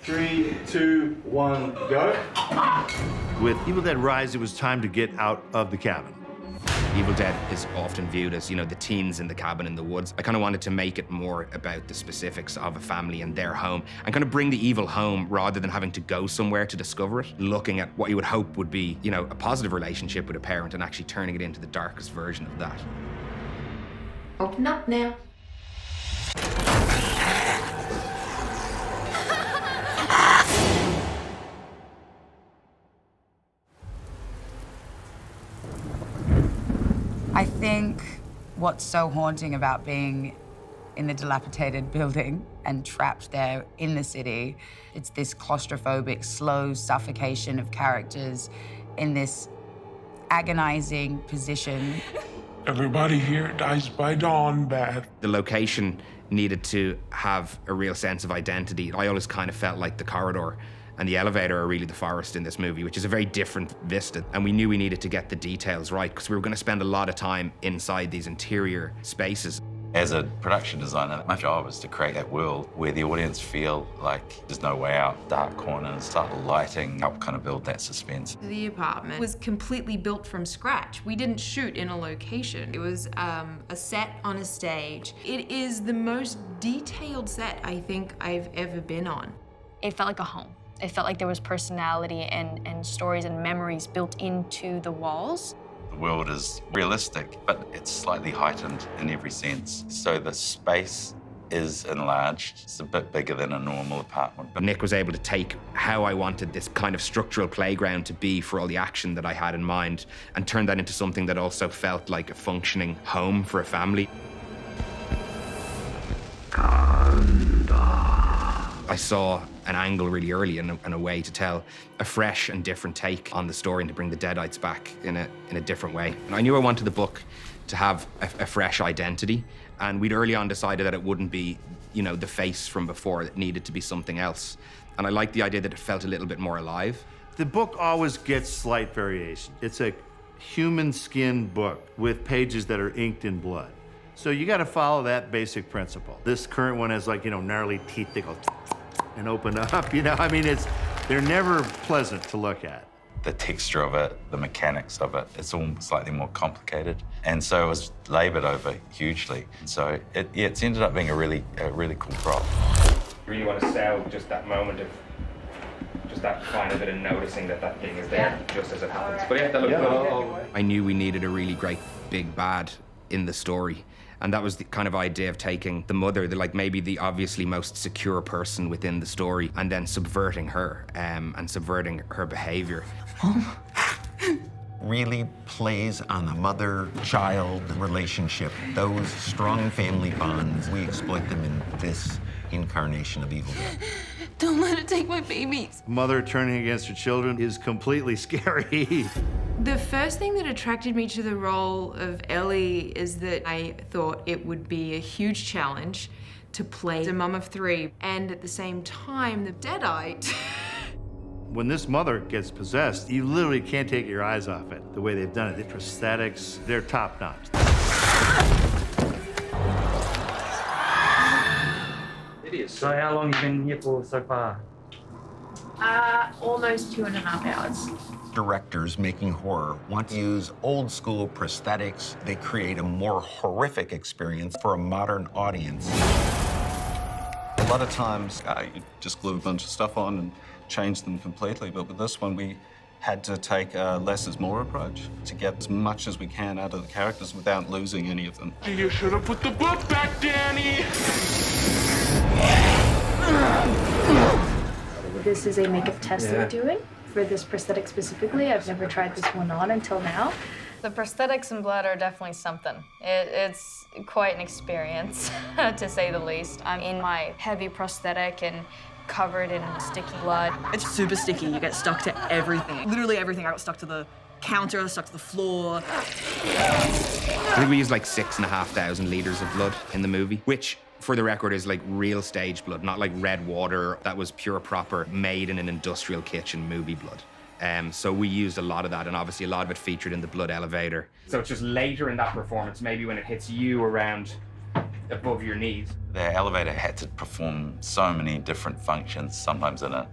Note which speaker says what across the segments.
Speaker 1: 3, 2, 1, go. With Evil Dead Rise, it was time to get out of the cabin.
Speaker 2: Evil Dead is often viewed as, you know, the teens in the cabin in the woods. I kind of wanted to make it more about the specifics of a family and their home and kind of bring the evil home rather than having to go somewhere to discover it, looking at what you would hope would be, you know, a positive relationship with a parent and actually turning it into the darkest version of that.
Speaker 3: Open up now.
Speaker 4: I think what's so haunting about being in the dilapidated building and trapped there in the city, it's this claustrophobic, slow suffocation of characters in this agonizing position.
Speaker 5: Everybody here dies by dawn, Beth.
Speaker 2: The location needed to have a real sense of identity. I always kind of felt like the corridor and the elevator are really the forest in this movie, which is a very different vista. And we knew we needed to get the details right because we were going to spend a lot of time inside these interior spaces.
Speaker 6: As a production designer, my job is to create that world where the audience feel like there's no way out, dark corners, subtle lighting, help kind of build that suspense.
Speaker 3: The apartment was completely built from scratch. We didn't shoot in a location. It was a set on a stage. It is the most detailed set I think I've ever been on.
Speaker 7: It felt like a home. It felt like there was personality and stories and memories built into the walls.
Speaker 6: The world is realistic, but it's slightly heightened in every sense. So the space is enlarged. It's a bit bigger than a normal apartment.
Speaker 2: But Nick was able to take how I wanted this kind of structural playground to be for all the action that I had in mind and turn that into something that also felt like a functioning home for a family. I saw an angle really early and a way to tell a fresh and different take on the story and to bring the Deadites back in a different way. And I knew I wanted the book to have a fresh identity, and we'd early on decided that it wouldn't be, you know, the face from before. It needed to be something else. And I liked the idea that it felt a little bit more alive.
Speaker 1: The book always gets slight variation. It's a human skin book with pages that are inked in blood. So you got to follow that basic principle. This current one has, like, you know, gnarly teeth that go and open up, you know? I mean, they're never pleasant to look at.
Speaker 6: The texture of it, the mechanics of it, it's all slightly more complicated. And so it was labored over hugely. So it's ended up being a really cool prop.
Speaker 2: You really want to sell just that moment of just that final bit of noticing that that thing is there just as it happens. But yeah, that looked good. I knew we needed a really great big bad in the story. And that was the kind of idea of taking the mother, like maybe the obviously most secure person within the story, and then subverting her and subverting her behavior.
Speaker 8: Really plays on the mother-child relationship, those strong family bonds. We exploit them in this incarnation of Evil Dead.
Speaker 3: Don't let it take my babies.
Speaker 1: Mother turning against her children is completely scary.
Speaker 3: The first thing that attracted me to the role of Ellie is that I thought it would be a huge challenge to play the mum of three, and at the same time, the Deadite.
Speaker 1: When this mother gets possessed, you literally can't take your eyes off it. The way they've done it, the prosthetics, they're top-notch.
Speaker 9: So how long have you been here for so far?
Speaker 10: Almost 2.5 hours.
Speaker 8: Directors making horror want to use old school prosthetics. They create a more horrific experience for a modern audience.
Speaker 11: A lot of times you just glue a bunch of stuff on and change them completely, but with this one we had to take a less is more approach to get as much as we can out of the characters without losing any of them.
Speaker 5: You should have put the book back, Danny!
Speaker 10: This is a makeup test that we're doing for this prosthetic specifically. I've never tried this one on until now.
Speaker 7: The prosthetics and blood are definitely something. It's quite an experience, to say the least. I'm in my heavy prosthetic and covered in sticky blood.
Speaker 12: It's super sticky. You get stuck to everything. Literally everything. I got stuck to the counter, stuck to the floor.
Speaker 2: I think we used like 6,500 liters of blood in the movie, which, for the record, is like real stage blood, not like red water that was pure, proper, made in an industrial kitchen movie blood. So we used a lot of that, and obviously a lot of it featured in the blood elevator. So it's just later in that performance, maybe when it hits you around above your knees.
Speaker 6: The elevator had to perform so many different functions, sometimes in a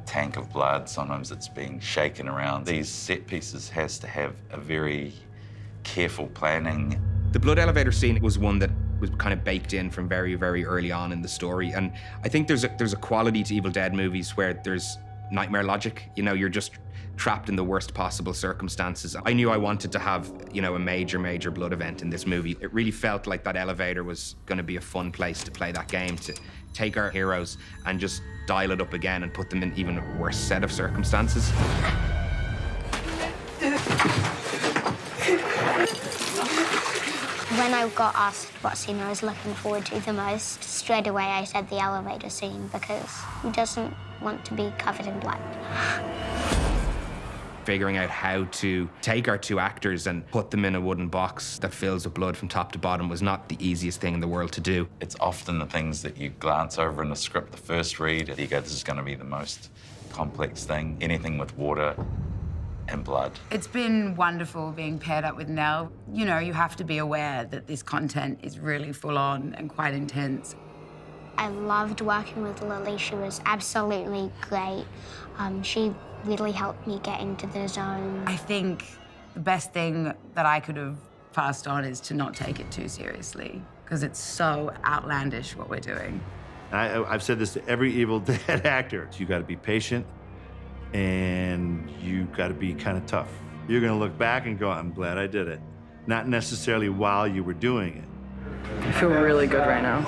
Speaker 6: tank of blood, sometimes it's being shaken around. These set pieces has to have a very careful planning.
Speaker 2: The blood elevator scene was one that was kind of baked in from very, very early on in the story. And I think there's a quality to Evil Dead movies where there's nightmare logic. You know, you're just trapped in the worst possible circumstances. I knew I wanted to have, you know, a major, major blood event in this movie. It really felt like that elevator was going to be a fun place to play that game, to take our heroes and just dial it up again and put them in even a worse set of circumstances.
Speaker 13: When I got asked what scene I was looking forward to the most, straight away I said the elevator scene, because who doesn't want to be covered in blood?
Speaker 2: Figuring out how to take our two actors and put them in a wooden box that fills with blood from top to bottom was not the easiest thing in the world to do.
Speaker 6: It's often the things that you glance over in the script the first read, you go, this is going to be the most complex thing. Anything with water and blood.
Speaker 4: It's been wonderful being paired up with Nell. You know, you have to be aware that this content is really full on and quite intense.
Speaker 13: I loved working with Lily. She was absolutely great. She really helped me get into the zone.
Speaker 4: I think the best thing that I could have passed on is to not take it too seriously, because it's so outlandish what we're doing.
Speaker 1: I've said this to every Evil Dead actor. You got to be patient, and you got to be kind of tough. You're going to look back and go, I'm glad I did it. Not necessarily while you were doing it.
Speaker 12: I feel really good right now.